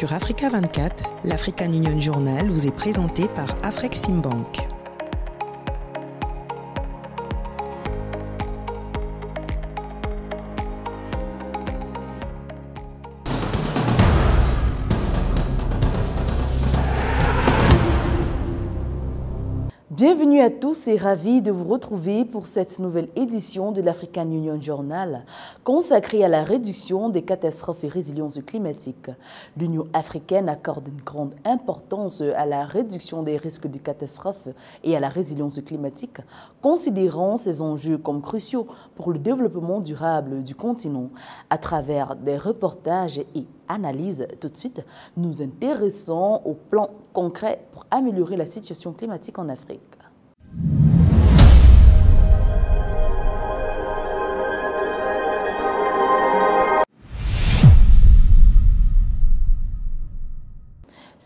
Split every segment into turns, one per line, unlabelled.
Sur Africa 24, l'African Union Journal vous est présenté par Afreximbank.
Bienvenue à tous et ravi de vous retrouver pour cette nouvelle édition de l'African Union Journal consacrée à la réduction des catastrophes et résilience climatique. L'Union africaine accorde une grande importance à la réduction des risques de catastrophes et à la résilience climatique, considérant ces enjeux comme cruciaux pour le développement durable du continent. À travers des reportages et analyses, tout de suite, nous intéressons au plan concret pour améliorer la situation climatique en Afrique.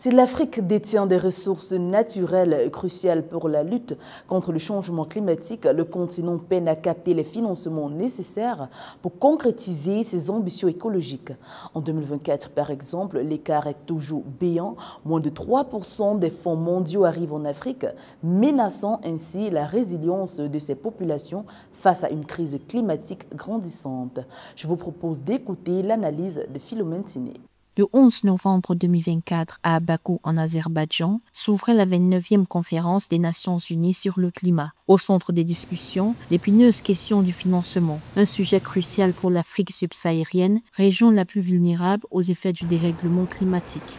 Si l'Afrique détient des ressources naturelles cruciales pour la lutte contre le changement climatique, le continent peine à capter les financements nécessaires pour concrétiser ses ambitions écologiques. En 2024, par exemple, l'écart est toujours béant. Moins de 3% des fonds mondiaux arrivent en Afrique, menaçant ainsi la résilience de ces populations face à une crise climatique grandissante. Je vous propose d'écouter l'analyse de Philomène Tiné.
Le 11 novembre 2024, à Bakou, en Azerbaïdjan, s'ouvrait la 29e conférence des Nations Unies sur le climat. Au centre des discussions, l'épineuses question du financement, un sujet crucial pour l'Afrique subsaharienne, région la plus vulnérable aux effets du dérèglement climatique.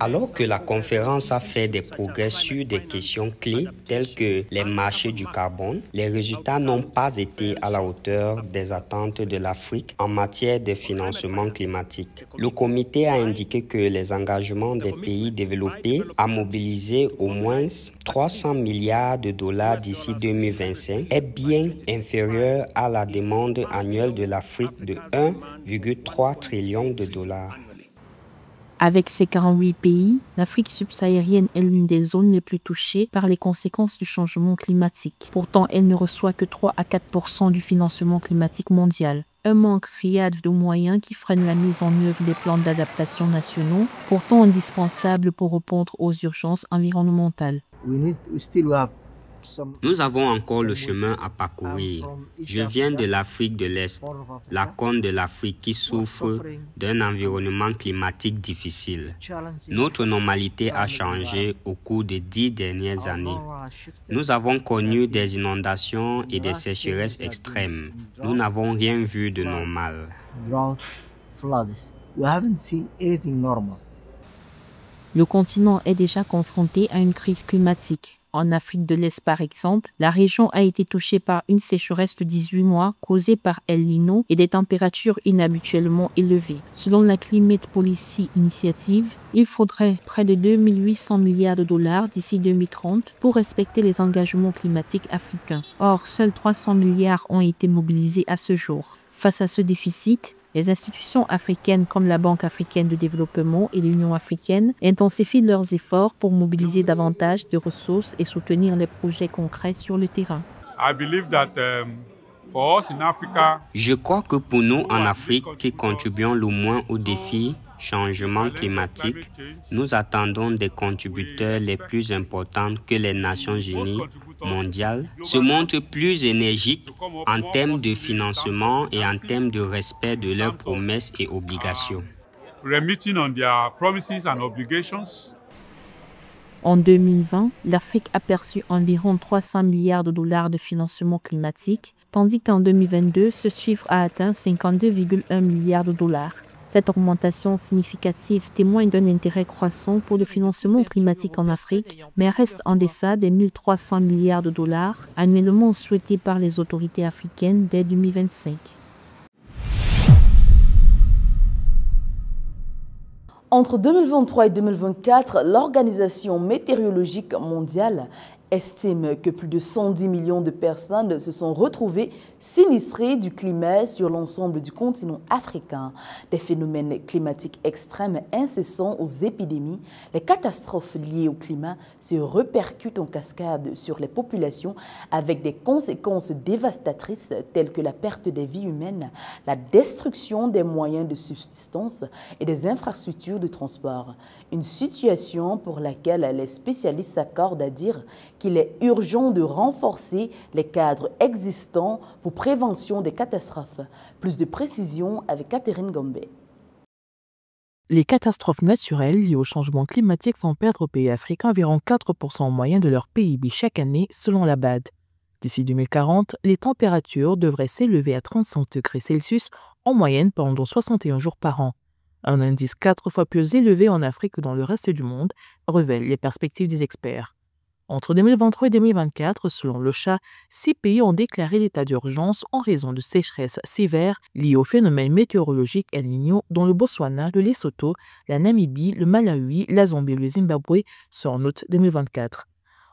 Alors que la conférence a fait des progrès sur des questions clés telles que les marchés du carbone, les résultats n'ont pas été à la hauteur des attentes de l'Afrique en matière de financement climatique. Le comité a indiqué que les engagements des pays développés à mobiliser au moins 300 milliards de dollars d'ici 2025 est bien inférieur à la demande annuelle de l'Afrique de 1,3 trillion de dollars.
Avec ses 48 pays, l'Afrique subsaharienne est l'une des zones les plus touchées par les conséquences du changement climatique. Pourtant, elle ne reçoit que 3 à 4% du financement climatique mondial. Un manque criard de moyens qui freine la mise en œuvre des plans d'adaptation nationaux, pourtant indispensables pour répondre aux urgences environnementales.
Nous avons encore le chemin à parcourir. Je viens de l'Afrique de l'Est, la corne de l'Afrique qui souffre d'un environnement climatique difficile. Notre normalité a changé au cours des 10 dernières années. Nous avons connu des inondations et des sécheresses extrêmes. Nous n'avons rien vu de normal.
Le continent est déjà confronté à une crise climatique. En Afrique de l'Est, par exemple, la région a été touchée par une sécheresse de 18 mois causée par El Niño et des températures inhabituellement élevées. Selon la Climate Policy Initiative, il faudrait près de 2 800 milliards de dollars d'ici 2030 pour respecter les engagements climatiques africains. Or, seuls 300 milliards ont été mobilisés à ce jour. Face à ce déficit, les institutions africaines comme la Banque africaine de développement et l'Union africaine intensifient leurs efforts pour mobiliser davantage de ressources et soutenir les projets concrets sur le terrain.
Je crois que pour nous en Afrique qui contribuons le moins au défi changement climatique, nous attendons des contributeurs les plus importants que les Nations Unies mondiales se montrent plus énergiques en termes de financement et en termes de respect de leurs promesses et obligations.
En 2020, l'Afrique a perçu environ 300 milliards de dollars de financement climatique, tandis qu'en 2022, ce chiffre a atteint 52,1 milliards de dollars. Cette augmentation significative témoigne d'un intérêt croissant pour le financement climatique en Afrique, mais reste en deçà des 1 300 milliards de dollars annuellement souhaités par les autorités africaines dès 2025.
Entre 2023 et 2024, l'Organisation météorologique mondiale estime que plus de 110 millions de personnes se sont retrouvées sinistrées du climat sur l'ensemble du continent africain. Des phénomènes climatiques extrêmes incessants aux épidémies, les catastrophes liées au climat se répercutent en cascade sur les populations avec des conséquences dévastatrices telles que la perte des vies humaines, la destruction des moyens de subsistance et des infrastructures de transport. Une situation pour laquelle les spécialistes s'accordent à dire qu'il est urgent de renforcer les cadres existants pour prévention des catastrophes. Plus de précisions avec Catherine Gombe.
Les catastrophes naturelles liées au changement climatique font perdre aux pays africains environ 4% en moyenne de leur PIB chaque année, selon la BAD. D'ici 2040, les températures devraient s'élever à 35 degrés Celsius en moyenne pendant 61 jours par an. Un indice 4 fois plus élevé en Afrique que dans le reste du monde, révèlent les perspectives des experts. Entre 2023 et 2024, selon l'OCHA, 6 pays ont déclaré l'état d'urgence en raison de sécheresses sévères liées au phénomène météorologique El Niño, dont le Botswana, le Lesotho, la Namibie, le Malawi, la Zambie et le Zimbabwe sont en août 2024.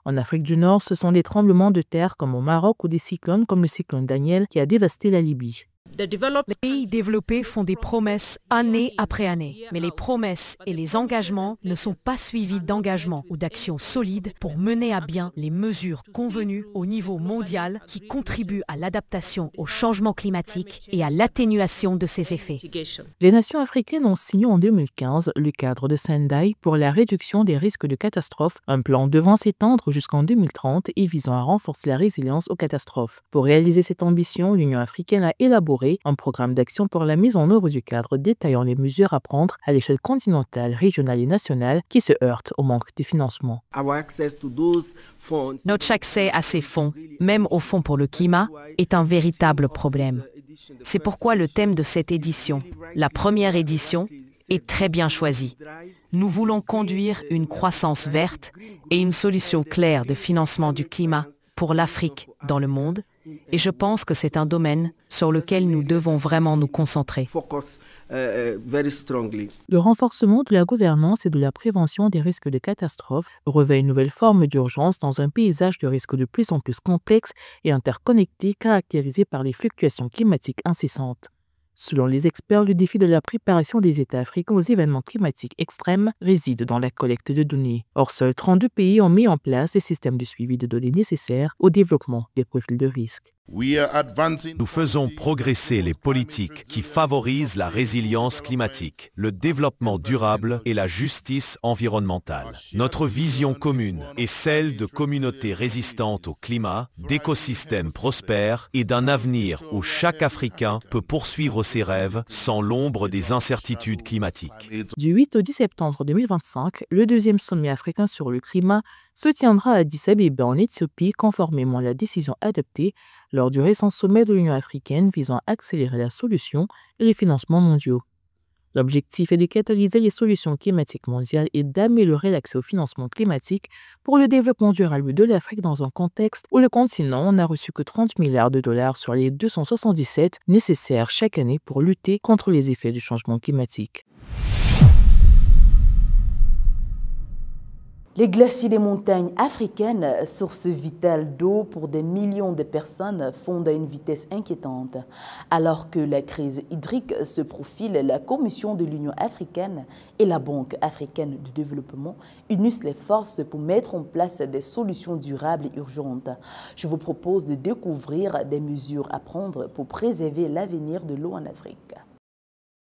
En Afrique du Nord, ce sont des tremblements de terre comme au Maroc ou des cyclones comme le cyclone Daniel qui a dévasté la Libye.
Les pays développés font des promesses année après année, mais les promesses et les engagements ne sont pas suivis d'engagements ou d'actions solides pour mener à bien les mesures convenues au niveau mondial qui contribuent à l'adaptation au changement climatique et à l'atténuation de ses effets.
Les nations africaines ont signé en 2015 le cadre de Sendai pour la réduction des risques de catastrophes, un plan devant s'étendre jusqu'en 2030 et visant à renforcer la résilience aux catastrophes. Pour réaliser cette ambition, l'Union africaine a élaboré un programme d'action pour la mise en œuvre du cadre détaillant les mesures à prendre à l'échelle continentale, régionale et nationale qui se heurtent au manque de financement.
Notre accès à ces fonds, même au Fonds pour le climat, est un véritable problème. C'est pourquoi le thème de cette édition, la première édition, est très bien choisi. Nous voulons conduire une croissance verte et une solution claire de financement du climat pour l'Afrique dans le monde, et je pense que c'est un domaine sur lequel nous devons vraiment nous concentrer.
Le renforcement de la gouvernance et de la prévention des risques de catastrophes revêt une nouvelle forme d'urgence dans un paysage de risques de plus en plus complexe et interconnecté caractérisé par les fluctuations climatiques incessantes. Selon les experts, le défi de la préparation des États africains aux événements climatiques extrêmes réside dans la collecte de données. Or, seuls 32 pays ont mis en place les systèmes de suivi de données nécessaires au développement des profils de risque.
Nous faisons progresser les politiques qui favorisent la résilience climatique, le développement durable et la justice environnementale. Notre vision commune est celle de communautés résistantes au climat, d'écosystèmes prospères et d'un avenir où chaque Africain peut poursuivre ses rêves sans l'ombre des incertitudes climatiques.
Du 8 au 10 septembre 2025, le deuxième sommet africain sur le climat se tiendra à Addis Abeba en Éthiopie conformément à la décision adoptée lors du récent sommet de l'Union africaine visant à accélérer la solution et les financements mondiaux. L'objectif est de catalyser les solutions climatiques mondiales et d'améliorer l'accès au financement climatique pour le développement durable de l'Afrique dans un contexte où le continent n'a reçu que 30 milliards de dollars sur les 277 nécessaires chaque année pour lutter contre les effets du changement climatique.
Les glaciers des montagnes africaines, source vitale d'eau pour des millions de personnes, fondent à une vitesse inquiétante. Alors que la crise hydrique se profile, la Commission de l'Union africaine et la Banque africaine de développement unissent les forces pour mettre en place des solutions durables et urgentes. Je vous propose de découvrir des mesures à prendre pour préserver l'avenir de l'eau en Afrique.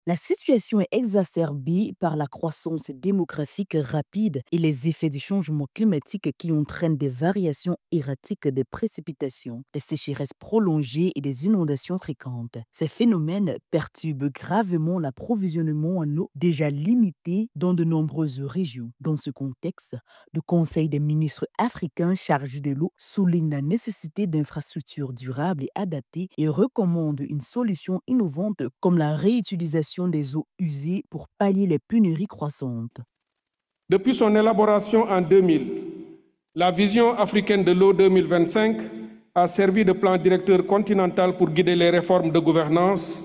La situation est exacerbée par la croissance démographique rapide et les effets des changements climatiques qui entraînent des variations erratiques des précipitations, des sécheresses prolongées et des inondations fréquentes. Ces phénomènes perturbent gravement l'approvisionnement en eau déjà limité dans de nombreuses régions. Dans ce contexte, le Conseil des ministres africains chargé de l'eau souligne la nécessité d'infrastructures durables et adaptées et recommande une solution innovante comme la réutilisation des eaux usées pour pallier les pénuries croissantes.
Depuis son élaboration en 2000, la vision africaine de l'eau 2025 a servi de plan directeur continental pour guider les réformes de gouvernance,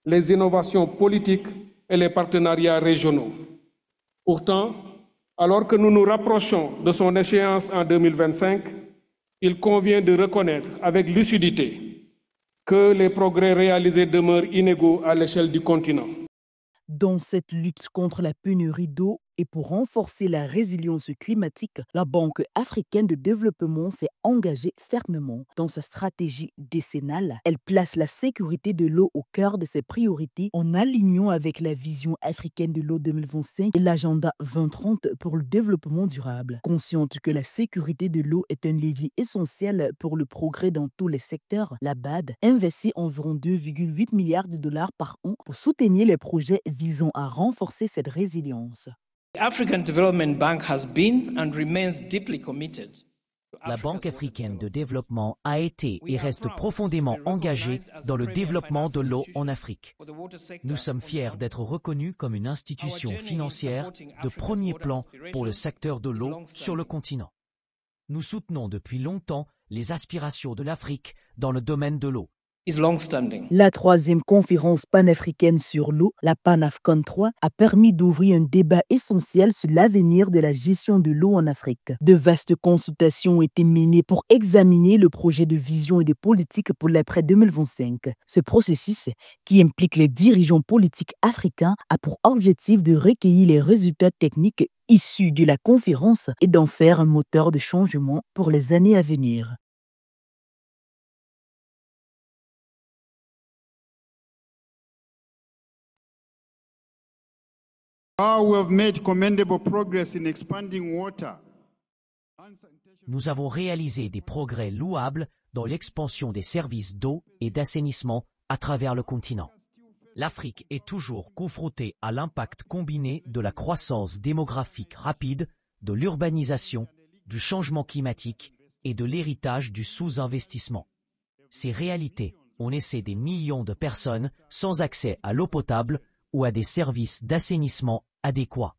les innovations politiques et les partenariats régionaux. Pourtant, alors que nous nous rapprochons de son échéance en 2025, il convient de reconnaître avec lucidité que les progrès réalisés demeurent inégaux à l'échelle du continent.
Dans cette lutte contre la pénurie d'eau et pour renforcer la résilience climatique, la Banque africaine de développement s'est engagée fermement dans sa stratégie décennale. Elle place la sécurité de l'eau au cœur de ses priorités en alignant avec la vision africaine de l'eau 2025 et l'agenda 2030 pour le développement durable. Consciente que la sécurité de l'eau est un levier essentiel pour le progrès dans tous les secteurs, la BAD investit environ 2,8 milliards de dollars par an pour soutenir les projets visant à renforcer cette résilience.
La Banque africaine de développement a été et reste profondément engagée dans le développement de l'eau en Afrique. Nous sommes fiers d'être reconnus comme une institution financière de premier plan pour le secteur de l'eau sur le continent. Nous soutenons depuis longtemps les aspirations de l'Afrique dans le domaine de l'eau.
La troisième conférence panafricaine sur l'eau, la PanAfCon 3, a permis d'ouvrir un débat essentiel sur l'avenir de la gestion de l'eau en Afrique. De vastes consultations ont été menées pour examiner le projet de vision et de politique pour l'après 2025. Ce processus, qui implique les dirigeants politiques africains, a pour objectif de recueillir les résultats techniques issus de la conférence et d'en faire un moteur de changement pour les années à venir.
Nous avons réalisé des progrès louables dans l'expansion des services d'eau et d'assainissement à travers le continent. L'Afrique est toujours confrontée à l'impact combiné de la croissance démographique rapide, de l'urbanisation, du changement climatique et de l'héritage du sous-investissement. Ces réalités ont laissé des millions de personnes sans accès à l'eau potable ou à des services d'assainissement adéquats.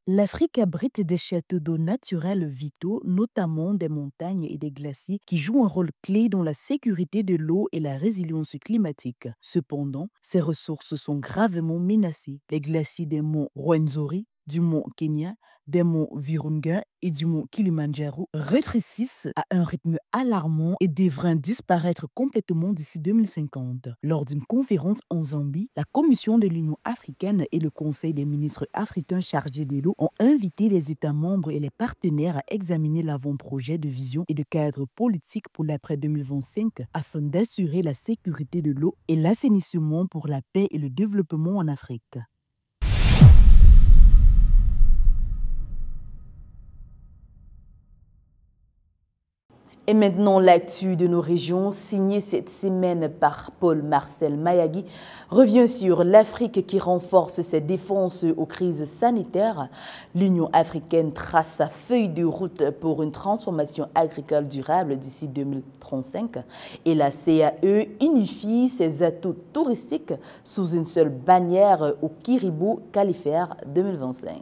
L'Afrique abrite des châteaux d'eau naturels vitaux, notamment des montagnes et des glaciers, qui jouent un rôle clé dans la sécurité de l'eau et la résilience climatique. Cependant, ces ressources sont gravement menacées. Les glaciers des monts Rwenzori, du mont Kenya, des monts Virunga et du mont Kilimanjaro rétrécissent à un rythme alarmant et devraient disparaître complètement d'ici 2050. Lors d'une conférence en Zambie, la Commission de l'Union africaine et le Conseil des ministres africains chargés de l'eau ont invité les États membres et les partenaires à examiner l'avant-projet de vision et de cadre politique pour l'après 2025 afin d'assurer la sécurité de l'eau et l'assainissement pour la paix et le développement en Afrique. Et maintenant, l'actu de nos régions, signée cette semaine par Paul-Marcel Mayagui, revient sur l'Afrique qui renforce ses défenses aux crises sanitaires. L'Union africaine trace sa feuille de route pour une transformation agricole durable d'ici 2035. Et la CAE unifie ses atouts touristiques sous une seule bannière au Kiribo Califère 2025.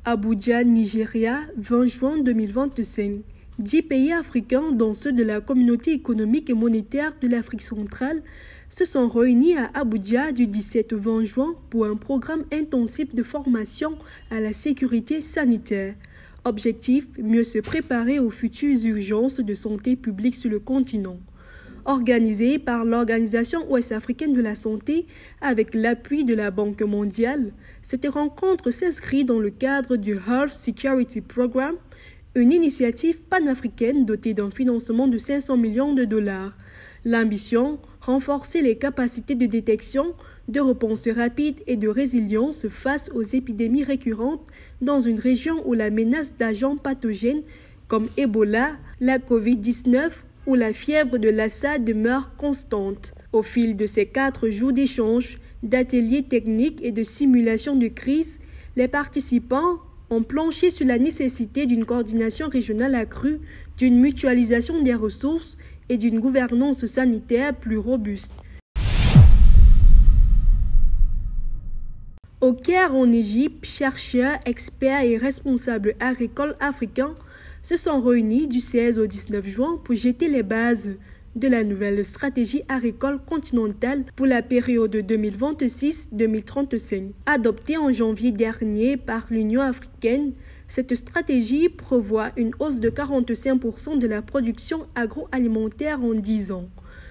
Abuja, Nigeria, 20 juin 2025. 10 pays africains, dont ceux de la Communauté économique et monétaire de l'Afrique centrale, se sont réunis à Abuja du 17 au 20 juin pour un programme intensif de formation à la sécurité sanitaire. Objectif, mieux se préparer aux futures urgences de santé publique sur le continent. Organisé par l'Organisation ouest-africaine de la santé avec l'appui de la Banque mondiale, cette rencontre s'inscrit dans le cadre du Health Security Program, une initiative panafricaine dotée d'un financement de 500 millions de dollars. L'ambition, renforcer les capacités de détection, de réponse rapide et de résilience face aux épidémies récurrentes dans une région où la menace d'agents pathogènes comme Ebola, la COVID-19 ou la fièvre de Lassa demeure constante. Au fil de ces 4 jours d'échanges, d'ateliers techniques et de simulation de crise, les participants ont planché sur la nécessité d'une coordination régionale accrue, d'une mutualisation des ressources et d'une gouvernance sanitaire plus robuste. Au Caire, en Égypte, chercheurs, experts et responsables agricoles africains se sont réunis du 16 au 19 juin pour jeter les bases de la nouvelle stratégie agricole continentale pour la période 2026-2035. Adoptée en janvier dernier par l'Union africaine, Cette stratégie prévoit une hausse de 45% de la production agroalimentaire en 10 ans.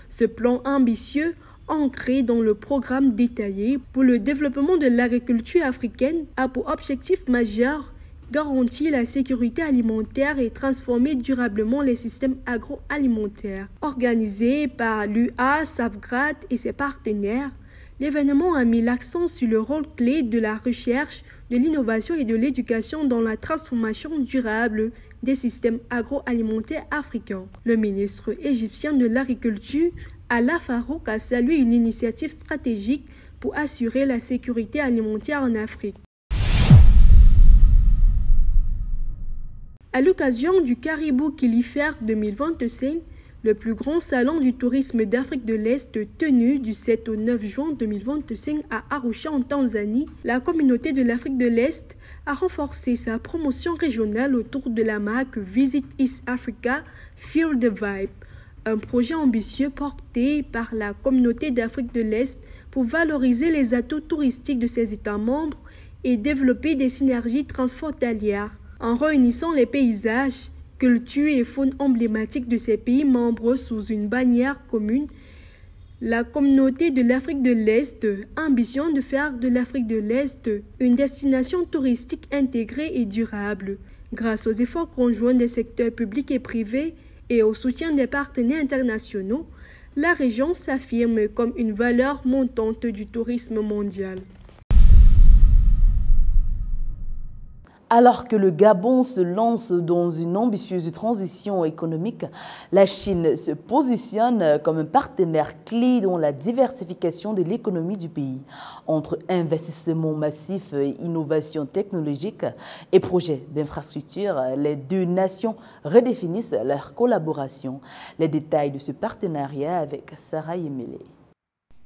Ce plan ambitieux, ancré dans le programme détaillé pour le développement de l'agriculture africaine, a pour objectif majeur garantir la sécurité alimentaire et transformer durablement les systèmes agroalimentaires. Organisé par l'UA, Savgrad et ses partenaires, l'événement a mis l'accent sur le rôle clé de la recherche, de l'innovation et de l'éducation dans la transformation durable des systèmes agroalimentaires africains. Le ministre égyptien de l'Agriculture, Ala Farouk, a salué une initiative stratégique pour assurer la sécurité alimentaire en Afrique. À l'occasion du Caribou Kilifer 2025, le plus grand salon du tourisme d'Afrique de l'Est tenu du 7 au 9 juin 2025 à Arusha en Tanzanie, la communauté de l'Afrique de l'Est a renforcé sa promotion régionale autour de la marque Visit East Africa, Feel the Vibe, un projet ambitieux porté par la communauté d'Afrique de l'Est pour valoriser les atouts touristiques de ses États membres et développer des synergies transfrontalières. En réunissant les paysages, cultures et faune emblématiques de ces pays membres sous une bannière commune, la communauté de l'Afrique de l'Est ambitionne de faire de l'Afrique de l'Est une destination touristique intégrée et durable. Grâce aux efforts conjoints des secteurs publics et privés et au soutien des partenaires internationaux, la région s'affirme comme une valeur montante du tourisme mondial.
Alors que le Gabon se lance dans une ambitieuse transition économique, la Chine se positionne comme un partenaire clé dans la diversification de l'économie du pays. Entre investissements massifs, innovations technologiques et projets d'infrastructure, les deux nations redéfinissent leur collaboration. Les détails de ce partenariat avec Sarah Yemele.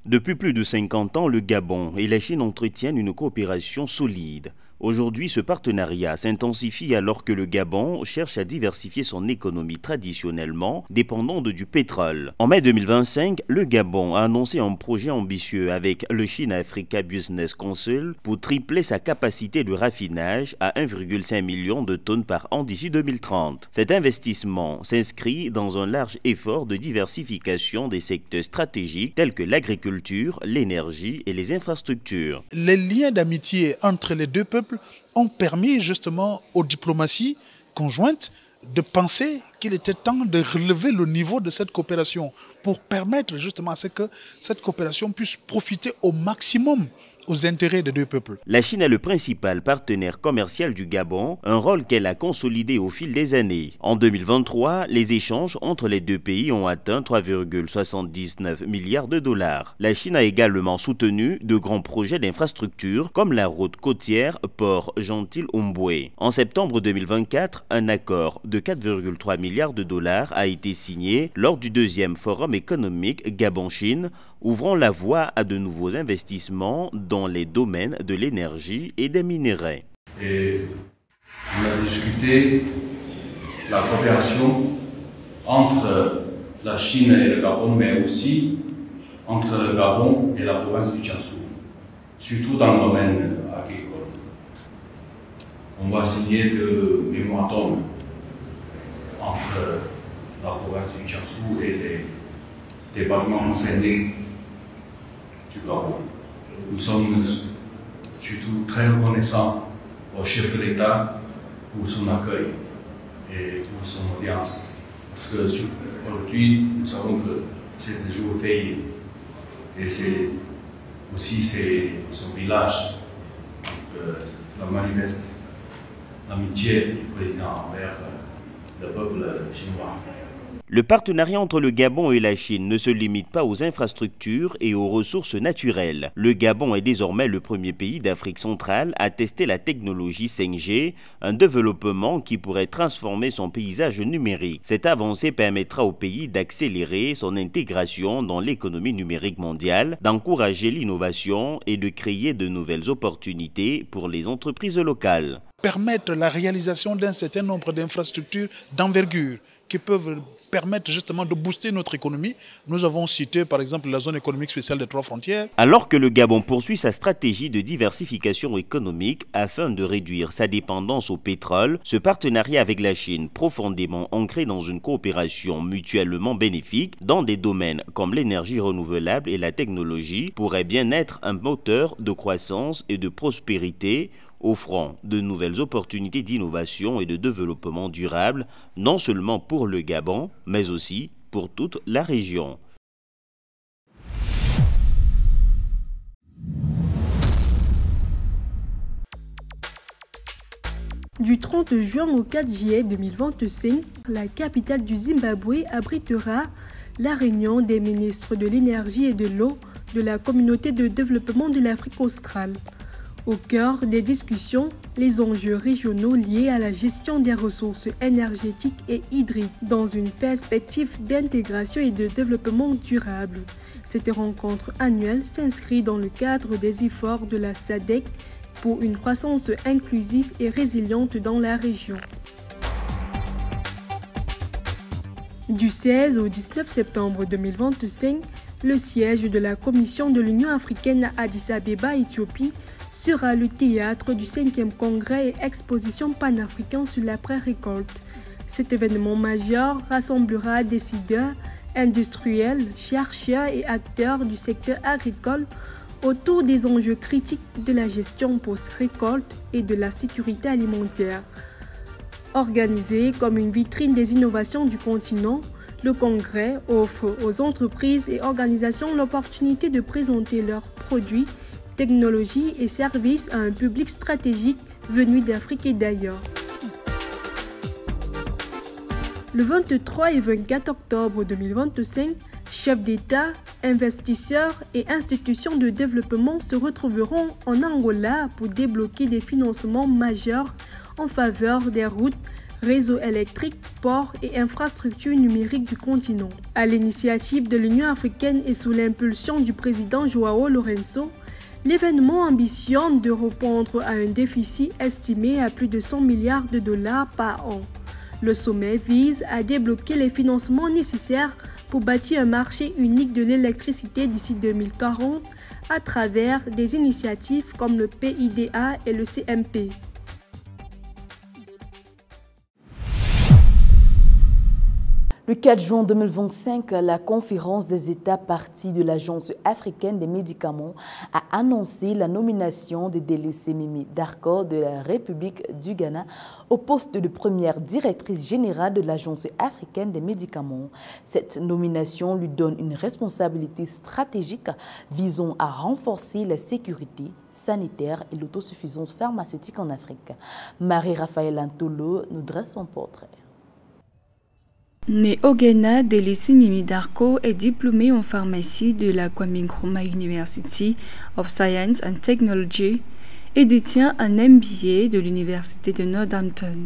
Depuis plus de 50 ans, le Gabon et la Chine entretiennent une coopération solide. Aujourd'hui, ce partenariat s'intensifie alors que le Gabon cherche à diversifier son économie traditionnellement dépendante du pétrole. En mai 2025, le Gabon a annoncé un projet ambitieux avec le China Africa Business Council pour tripler sa capacité de raffinage à 1,5 million de tonnes par an d'ici 2030. Cet investissement s'inscrit dans un large effort de diversification des secteurs stratégiques tels que l'agriculture, l'énergie et les infrastructures.
Les liens d'amitié entre les deux peuples ont permis justement aux diplomaties conjointes de penser qu'il était temps de relever le niveau de cette coopération pour permettre justement à ce que cette coopération puisse profiter au maximum aux intérêts des deux peuples.
La Chine est le principal partenaire commercial du Gabon, un rôle qu'elle a consolidé au fil des années. En 2023, les échanges entre les deux pays ont atteint 3,79 milliards de dollars. La Chine a également soutenu de grands projets d'infrastructure comme la route côtière Port-Gentil-Umbwe. En septembre 2024, un accord de 4,3 milliards de dollars a été signé lors du deuxième forum économique Gabon-Chine, ouvrant la voie à de nouveaux investissements dans les domaines de l'énergie et des minéraux.
Et on a discuté la coopération entre la Chine et le Gabon, mais aussi entre le Gabon et la province du Jiangsu, surtout dans le domaine agricole. On va signer de mémorandum entre la province du Jiangsu et les départements concernés du Gabon. Nous sommes surtout très reconnaissants au chef de l'État pour son accueil et pour son audience. Parce qu'aujourd'hui, nous savons que c'est des jours fériés. Et c'est aussi son village. La manifeste l'amitié du président envers le peuple chinois.
Le partenariat entre le Gabon et la Chine ne se limite pas aux infrastructures et aux ressources naturelles. Le Gabon est désormais le premier pays d'Afrique centrale à tester la technologie 5G, un développement qui pourrait transformer son paysage numérique. Cette avancée permettra au pays d'accélérer son intégration dans l'économie numérique mondiale, d'encourager l'innovation et de créer de nouvelles opportunités pour les entreprises locales.
Permettre la réalisation d'un certain nombre d'infrastructures d'envergure qui peuvent permettre justement de booster notre économie. Nous avons cité par exemple la zone économique spéciale des 3 frontières.
Alors que le Gabon poursuit sa stratégie de diversification économique afin de réduire sa dépendance au pétrole, ce partenariat avec la Chine, profondément ancré dans une coopération mutuellement bénéfique dans des domaines comme l'énergie renouvelable et la technologie, pourrait bien être un moteur de croissance et de prospérité, offrant de nouvelles opportunités d'innovation et de développement durable, non seulement pour le Gabon, mais aussi pour toute la région.
Du 30 juin au 4 juillet 2025, la capitale du Zimbabwe abritera la réunion des ministres de l'énergie et de l'eau de la communauté de développement de l'Afrique australe. Au cœur des discussions, les enjeux régionaux liés à la gestion des ressources énergétiques et hydriques dans une perspective d'intégration et de développement durable. Cette rencontre annuelle s'inscrit dans le cadre des efforts de la SADC pour une croissance inclusive et résiliente dans la région. Du 16 au 19 septembre 2025, le siège de la Commission de l'Union africaine à Addis Abeba, Éthiopie, sera le théâtre du 5e congrès et exposition panafricain sur l'après-récolte. Cet événement majeur rassemblera décideurs, industriels, chercheurs et acteurs du secteur agricole autour des enjeux critiques de la gestion post-récolte et de la sécurité alimentaire. Organisé comme une vitrine des innovations du continent, le congrès offre aux entreprises et organisations l'opportunité de présenter leurs produits, technologies et services à un public stratégique venu d'Afrique et d'ailleurs. Le 23 et 24 octobre 2025, chefs d'État, investisseurs et institutions de développement se retrouveront en Angola pour débloquer des financements majeurs en faveur des routes, réseaux électriques, ports et infrastructures numériques du continent. À l'initiative de l'Union africaine et sous l'impulsion du président João Lourenço, l'événement ambitionne de répondre à un déficit estimé à plus de 100 milliards de dollars par an. Le sommet vise à débloquer les financements nécessaires pour bâtir un marché unique de l'électricité d'ici 2040 à travers des initiatives comme le PIDA et le CMP.
Le 4 juin 2025, la conférence des États parties de l'Agence africaine des médicaments a annoncé la nomination de Délaissé Mimi Darko de la République du Ghana au poste de première directrice générale de l'Agence africaine des médicaments. Cette nomination lui donne une responsabilité stratégique visant à renforcer la sécurité sanitaire et l'autosuffisance pharmaceutique en Afrique. Marie-Raphaël Antolo nous dresse son portrait.
Né au Ghana, Délaissé Mimi Darko est diplômé en pharmacie de la Kwame Nkrumah University of Science and Technology et détient un MBA de l'Université de Northampton.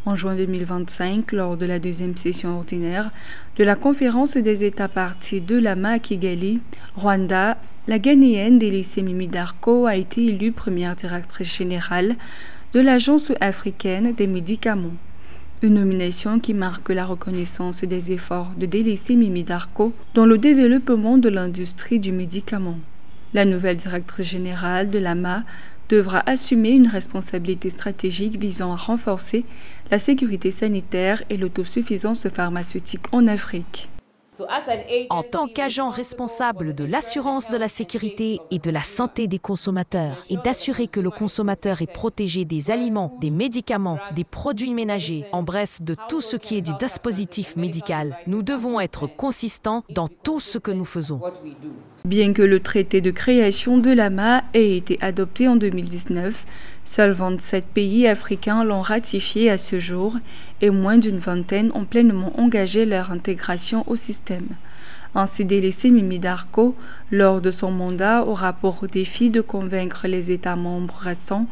En juin 2025, lors de la deuxième session ordinaire de la conférence des États parties de Lama à Kigali, Rwanda, la Ghanéenne Délaissé Mimi Darko a été élue première directrice générale de l'Agence africaine des médicaments. Une nomination qui marque la reconnaissance des efforts de Délaissé Mimi Darko dans le développement de l'industrie du médicament. La nouvelle directrice générale de l'AMA devra assumer une responsabilité stratégique visant à renforcer la sécurité sanitaire et l'autosuffisance pharmaceutique en Afrique.
En tant qu'agent responsable de l'assurance de la sécurité et de la santé des consommateurs et d'assurer que le consommateur est protégé des aliments, des médicaments, des produits ménagers, en bref de tout ce qui est du dispositif médical, nous devons être consistants dans tout ce que nous faisons.
Bien que le traité de création de l'AMA ait été adopté en 2019, seuls 27 pays africains l'ont ratifié à ce jour et moins d'une vingtaine ont pleinement engagé leur intégration au système. Ainsi, Délaissé Mimi Darko, lors de son mandat, aura pour défi de convaincre les États membres restants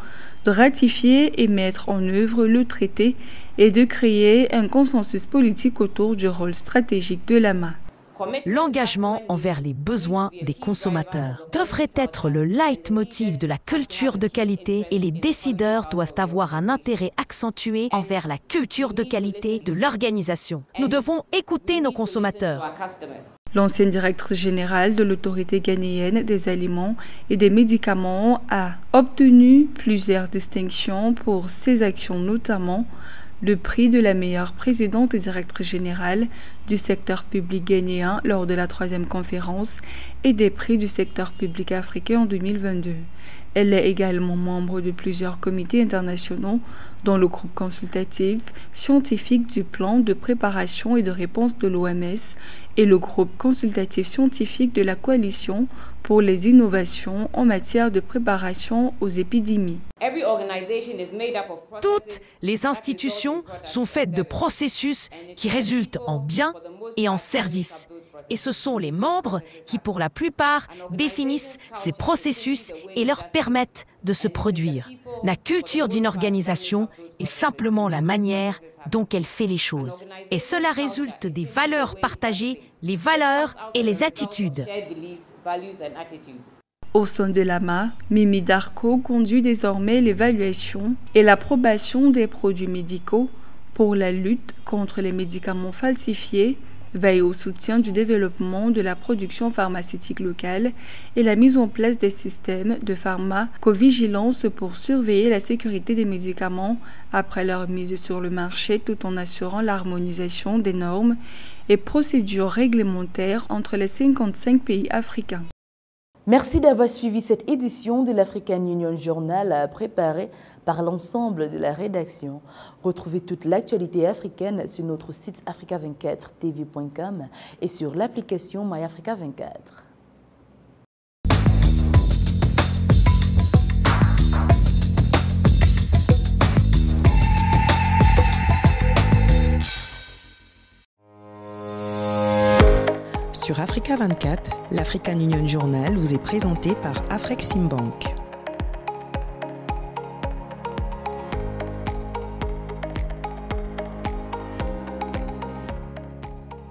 de ratifier et mettre en œuvre le traité et de créer un consensus politique autour du rôle stratégique de l'AMA.
L'engagement envers les besoins des consommateurs devrait être le leitmotiv de la culture de qualité et les décideurs doivent avoir un intérêt accentué envers la culture de qualité de l'organisation. Nous devons écouter nos consommateurs.
L'ancienne directrice générale de l'autorité ghanéenne des aliments et des médicaments a obtenu plusieurs distinctions pour ses actions, notamment le prix de la meilleure présidente et directrice générale du secteur public ghanéen lors de la 3e conférence et des prix du secteur public africain en 2022. Elle est également membre de plusieurs comités internationaux, dont le groupe consultatif scientifique du plan de préparation et de réponse de l'OMS et le groupe consultatif scientifique de la coalition pour les innovations en matière de préparation aux épidémies.
Toutes les institutions sont faites de processus qui résultent en biens et en services. Et ce sont les membres qui, pour la plupart, définissent ces processus et leur permettent de se produire. La culture d'une organisation est simplement la manière dont elle fait les choses. Et cela résulte des valeurs partagées, les valeurs et les attitudes.
Au sein de l'AMA, Mimi Darko conduit désormais l'évaluation et l'approbation des produits médicaux pour la lutte contre les médicaments falsifiés, veille au soutien du développement de la production pharmaceutique locale et la mise en place des systèmes de pharmacovigilance pour surveiller la sécurité des médicaments après leur mise sur le marché tout en assurant l'harmonisation des normes et procédures réglementaires entre les 55 pays africains.
Merci d'avoir suivi cette édition de l'African Union Journal préparée par l'ensemble de la rédaction. Retrouvez toute l'actualité africaine sur notre site africa24tv.com et sur l'application MyAfrica24.
Sur Africa 24, l'African Union Journal vous est présenté par Afreximbank.